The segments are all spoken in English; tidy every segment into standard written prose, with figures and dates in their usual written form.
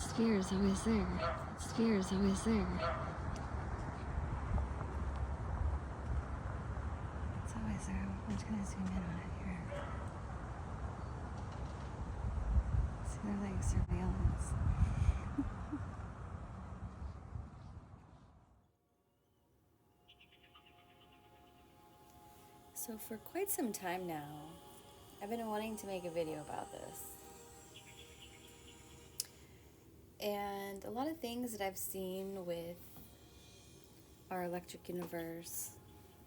Sphere is always there. Sphere is always there. It's always there. I'm just gonna zoom in on it here. See, they're like surveillance. So for quite some time now, I've been wanting to make a video about this. And a lot of things that I've seen with our electric universe,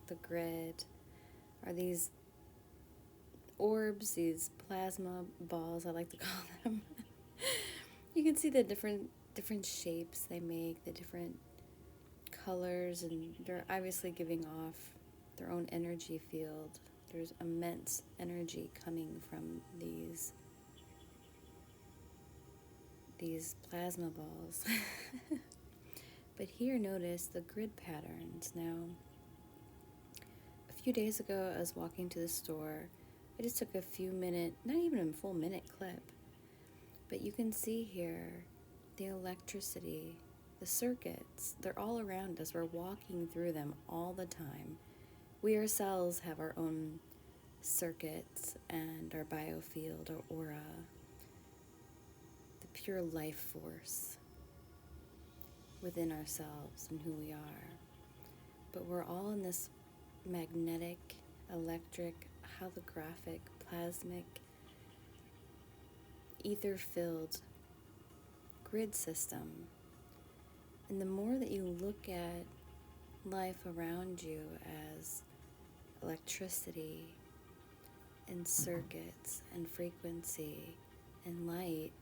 the grid, are these orbs, these plasma balls, I like to call them. You can see the different shapes they make, the different colors, and they're obviously giving off their own energy field. There's immense energy coming from these plasma balls. But here, notice the grid patterns. Now, a few days ago, I was walking to the store. I just took a few minute, not even a full minute clip, but you can see here the electricity, the circuits, they're all around us. We're walking through them all the time. We ourselves have our own circuits and our biofield, our aura, the pure life force within ourselves and who we are. But we're all in this magnetic, electric, holographic, plasmic, ether-filled grid system. And the more that you look at life around you as electricity and circuits and frequency and light,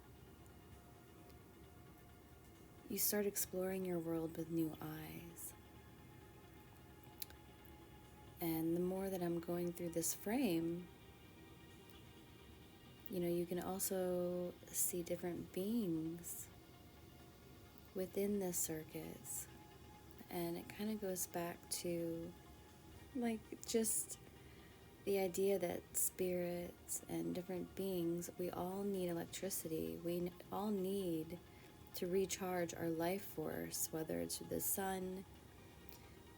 you start exploring your world with new eyes. And the more that I'm going through this frame, you can also see different beings within the circuits. And it kind of goes back to like just the idea that spirits and different beings, we all need electricity. We all need to recharge our life force, whether it's through the sun,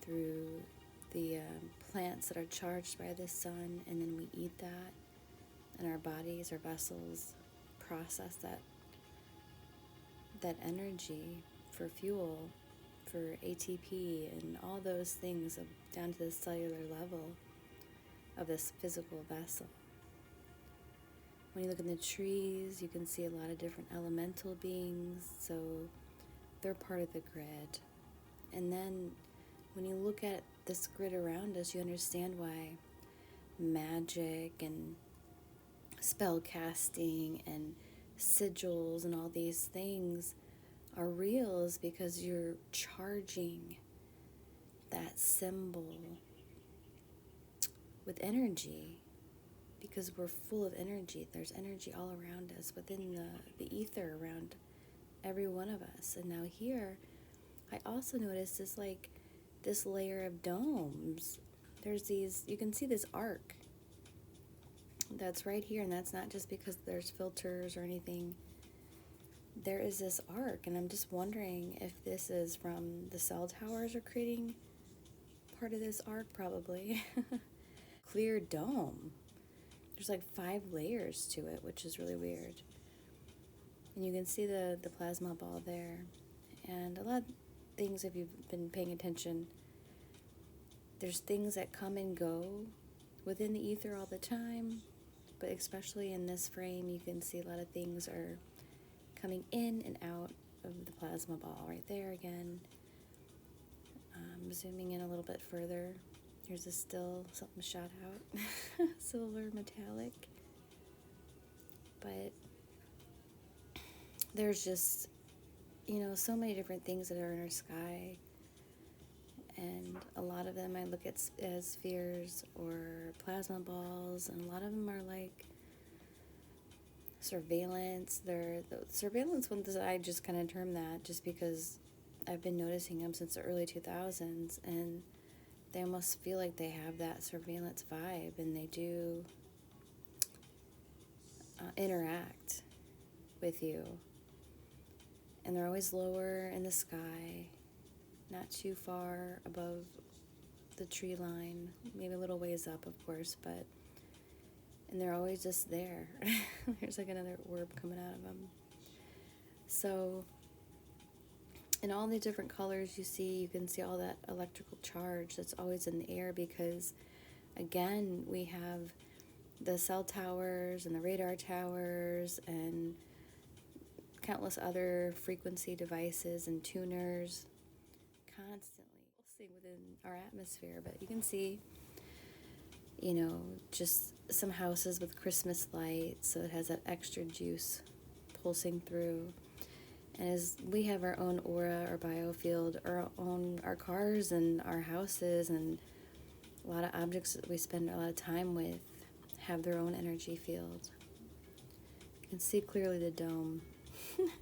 through the plants that are charged by the sun, and then we eat that, and our bodies, our vessels, process that energy for fuel, for ATP, and all those things down to the cellular level of this physical vessel. When you look in the trees, you can see a lot of different elemental beings, so they're part of the grid. And then when you look at this grid around us, you understand why magic and spell casting and sigils and all these things are real, is because you're charging that symbol with energy, because we're full of energy. There's energy all around us, within the ether around every one of us. And now here, I also noticed this layer of domes. There's these, you can see this arc that's right here, and that's not just because there's filters or anything. There is this arc, and I'm just wondering if this is from the cell towers are creating part of this arc, probably. Clear dome. There's like 5 layers to it, which is really weird. And you can see the plasma ball there. And a lot of things, if you've been paying attention, there's things that come and go within the ether all the time, but especially in this frame, you can see a lot of things are coming in and out of the plasma ball. Right there again. Zooming in a little bit further. Here's a still, something shot out. Silver metallic. But there's just, so many different things that are in our sky. And a lot of them I look at as spheres or plasma balls, and a lot of them are like surveillance. They're the surveillance ones, I just kind of term that just because I've been noticing them since the early 2000s, and they almost feel like they have that surveillance vibe, and they do interact with you. And they're always lower in the sky, not too far above the tree line, maybe a little ways up, of course, but, and they're always just there. There's like another orb coming out of them. So, in all the different colors you see, you can see all that electrical charge that's always in the air because, again, we have the cell towers and the radar towers and countless other frequency devices and tuners constantly pulsing within our atmosphere. But you can see, just some houses with Christmas lights, so it has that extra juice pulsing through. And as we have our own aura or biofield, our cars and our houses and a lot of objects that we spend a lot of time with have their own energy field. You can see clearly the dome.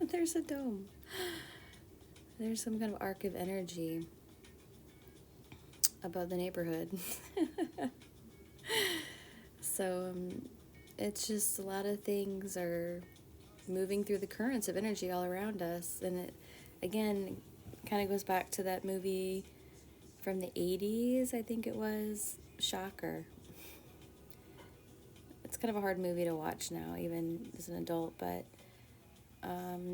There's a dome. There's some kind of arc of energy above the neighborhood. So it's just a lot of things are moving through the currents of energy all around us. And it, again, kind of goes back to that movie from the 80s, I think it was, Shocker. It's kind of a hard movie to watch now, even as an adult, but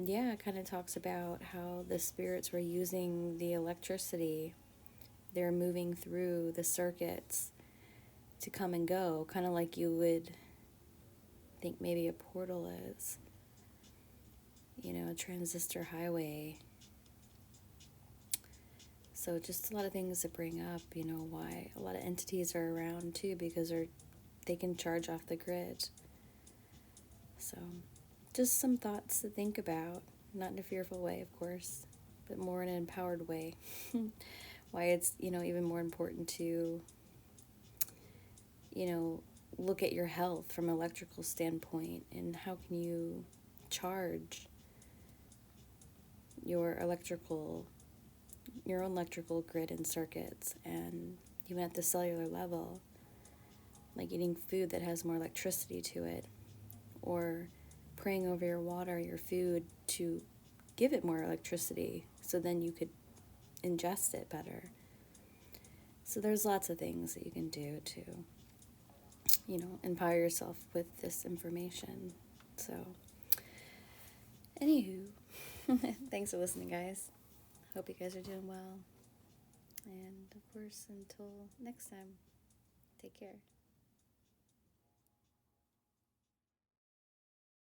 yeah, it kind of talks about how the spirits were using the electricity. They're moving through the circuits to come and go, kind of like you would think maybe a portal is, a transistor highway. So just a lot of things to bring up, why a lot of entities are around too, because they can charge off the grid. So just some thoughts to think about, not in a fearful way, of course, but more in an empowered way. Why it's, even more important to, look at your health from an electrical standpoint and how can you charge your own electrical grid and circuits, and even at the cellular level, like eating food that has more electricity to it, or praying over your water, your food, to give it more electricity so then you could ingest it better. So there's lots of things that you can do to, empower yourself with this information. So, anywho, thanks for listening, guys. Hope you guys are doing well. And of course, until next time, take care.